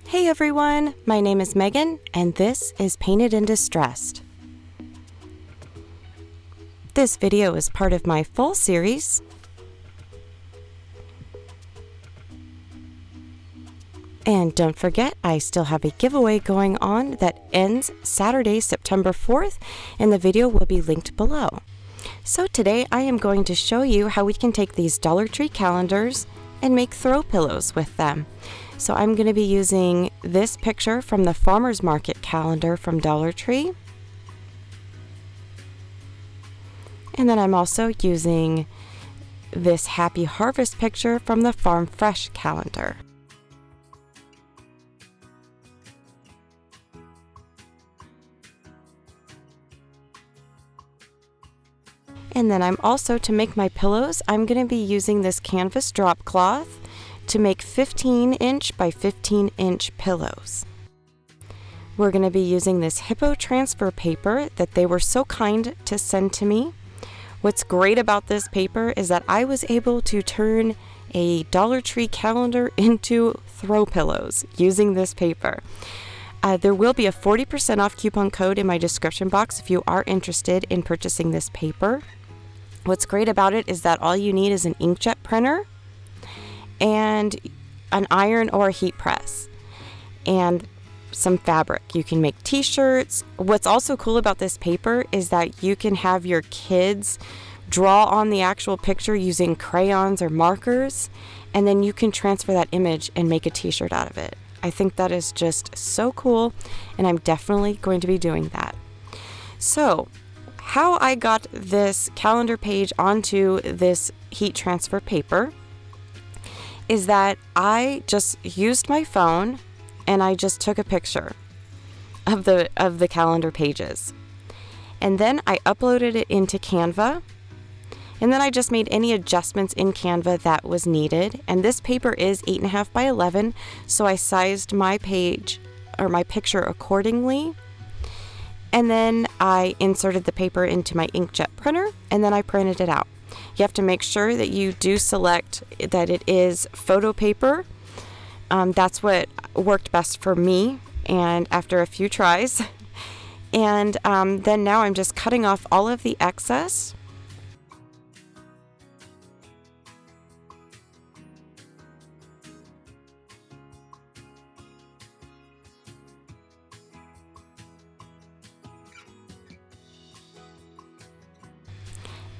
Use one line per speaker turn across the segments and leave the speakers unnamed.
Hey everyone, my name is Megan and this is Painted and Distressed. This video is part of my fall series. And don't forget, I still have a giveaway going on that ends Saturday, September 4th, and the video will be linked below. So today I am going to show you how we can take these Dollar Tree calendars and make throw pillows with them. So I'm going to be using this picture from the Farmer's Market calendar from Dollar Tree. And then I'm also using this Happy Harvest picture from the Farm Fresh calendar. And then I'm also, to make my pillows, I'm going to be using this canvas drop cloth to make 15-inch by 15-inch pillows. We're going to be using this HIIPOO transfer paper that they were so kind to send to me. What's great about this paper is that I was able to turn a Dollar Tree calendar into throw pillows using this paper. There will be a 40% off coupon code in my description box if you are interested in purchasing this paper. What's great about it is that all you need is an inkjet printer and an iron or a heat press and some fabric. You can make t-shirts. What's also cool about this paper is that you can have your kids draw on the actual picture using crayons or markers, and then you can transfer that image and make a t-shirt out of it. I think that is just so cool, and I'm definitely going to be doing that. So how I got this calendar page onto this heat transfer paper is that I just used my phone and I just took a picture of the calendar pages. And then I uploaded it into Canva. And then I just made any adjustments in Canva that was needed. And this paper is 8.5 by 11, so I sized my page or my picture accordingly. And then I inserted the paper into my inkjet printer and then I printed it out. You have to make sure that you do select that it is photo paper. That's what worked best for me, and after a few tries. And then now I'm just cutting off all of the excess.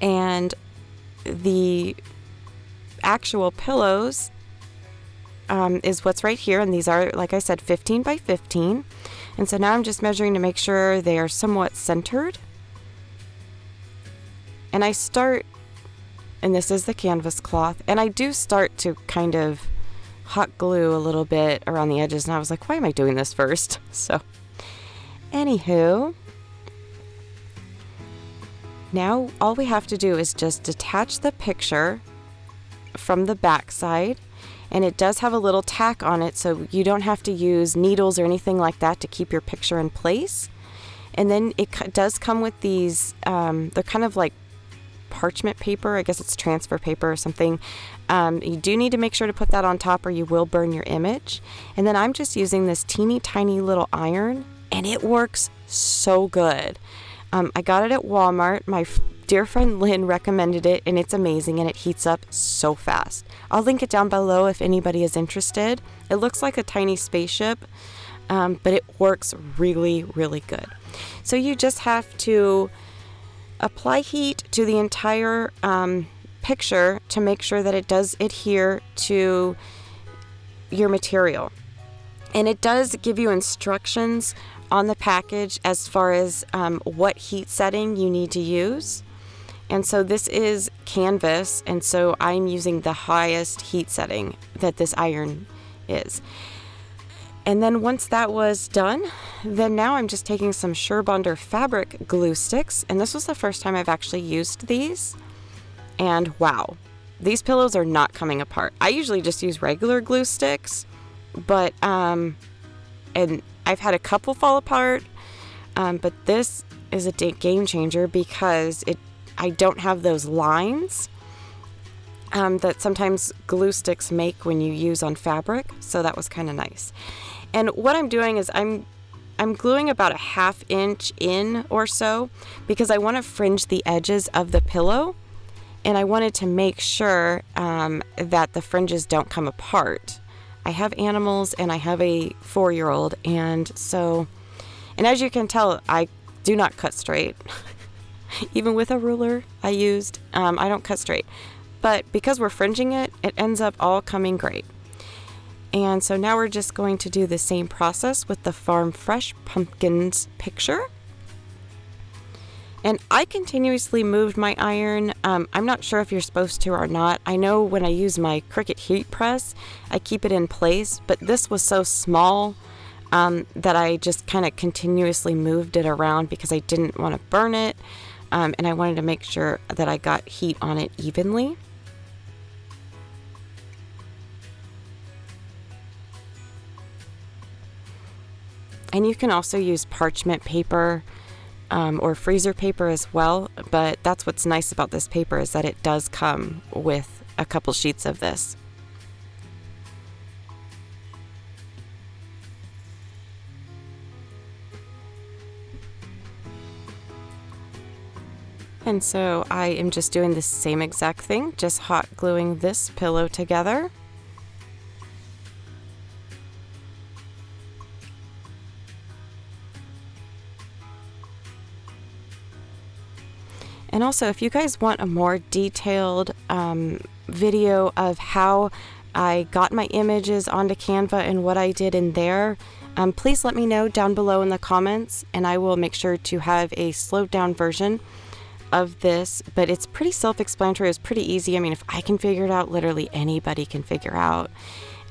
And the actual pillows is what's right here, and these are, like I said, 15 by 15. And so now I'm just measuring to make sure they are somewhat centered. And I start, and this is the canvas cloth, and I do start to kind of hot glue a little bit around the edges, and I was like, why am I doing this first? So anywho, now all we have to do is just detach the picture from the back side, and it does have a little tack on it, so you don't have to use needles or anything like that to keep your picture in place. And then it does come with these, they're kind of like parchment paper, I guess it's transfer paper or something. You do need to make sure to put that on top or you will burn your image. And then I'm just using this teeny tiny little iron, and it works so good. I got it at Walmart. My dear friend Lynn recommended it, and it's amazing, and it heats up so fast. I'll link it down below if anybody is interested. It looks like a tiny spaceship, but it works really, really good. So you just have to apply heat to the entire picture to make sure that it does adhere to your material. And it does give you instructions on the package as far as what heat setting you need to use. And so this is canvas, and so I'm using the highest heat setting that this iron is. And then once that was done, then now I'm just taking some Surebonder fabric glue sticks, and this was the first time I've actually used these. And wow, these pillows are not coming apart. I usually just use regular glue sticks, but and I've had a couple fall apart, but this is a game changer because I don't have those lines that sometimes glue sticks make when you use on fabric, so that was kind of nice. And what I'm doing is I'm gluing about a 1/2 inch in or so, because I want to fringe the edges of the pillow, and I wanted to make sure that the fringes don't come apart. I have animals and I have a 4-year-old, and as you can tell, I do not cut straight. Even with a ruler I used, I don't cut straight. But because we're fringing it, it ends up all coming great. And so now we're just going to do the same process with the Farm Fresh Pumpkins picture. And I continuously moved my iron. I'm not sure if you're supposed to or not. I know when I use my Cricut heat press, I keep it in place, but this was so small that I just kind of continuously moved it around because I didn't want to burn it, and I wanted to make sure that I got heat on it evenly. And you can also use parchment paper or freezer paper as well, but that's what's nice about this paper, is that it does come with a couple sheets of this. And so I am just doing the same exact thing, just hot gluing this pillow together. And also, if you guys want a more detailed video of how I got my images onto Canva and what I did in there, please let me know down below in the comments, and I will make sure to have a slowed down version of this. But it's pretty self-explanatory. It's pretty easy. I mean, if I can figure it out, literally anybody can figure out.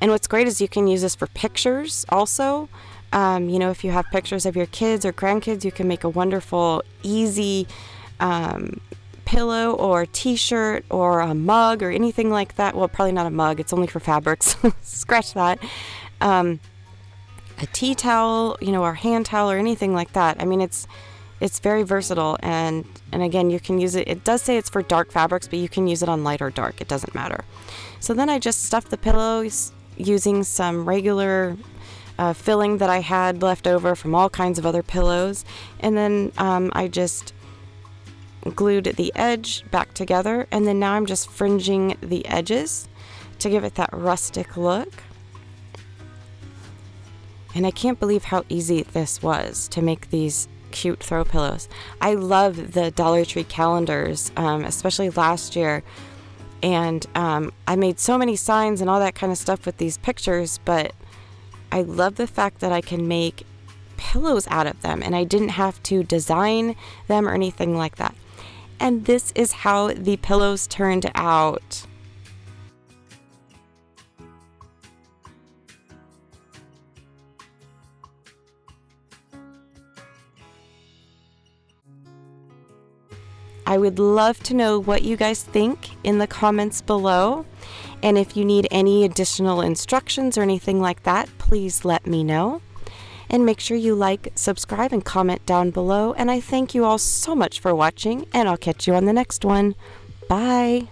And what's great is you can use this for pictures also. You know, if you have pictures of your kids or grandkids, you can make a wonderful, easy pillow or t-shirt or a mug or anything like that. Well, probably not a mug, it's only for fabrics. Scratch that. A tea towel, you know, or hand towel or anything like that. I mean, it's very versatile, and again, you can use it. It does say it's for dark fabrics, but you can use it on light or dark, it doesn't matter. So then I just stuffed the pillows using some regular filling that I had left over from all kinds of other pillows, and then I just glued the edge back together, and then now I'm just fringing the edges to give it that rustic look. And I can't believe how easy this was to make these cute throw pillows. I love the Dollar Tree calendars, especially last year, and I made so many signs and all that kind of stuff with these pictures, but I love the fact that I can make pillows out of them, and I didn't have to design them or anything like that. And this is how the pillows turned out. I would love to know what you guys think in the comments below. And if you need any additional instructions or anything like that, please let me know. And make sure you like, subscribe, and comment down below. And I thank you all so much for watching, and I'll catch you on the next one. Bye!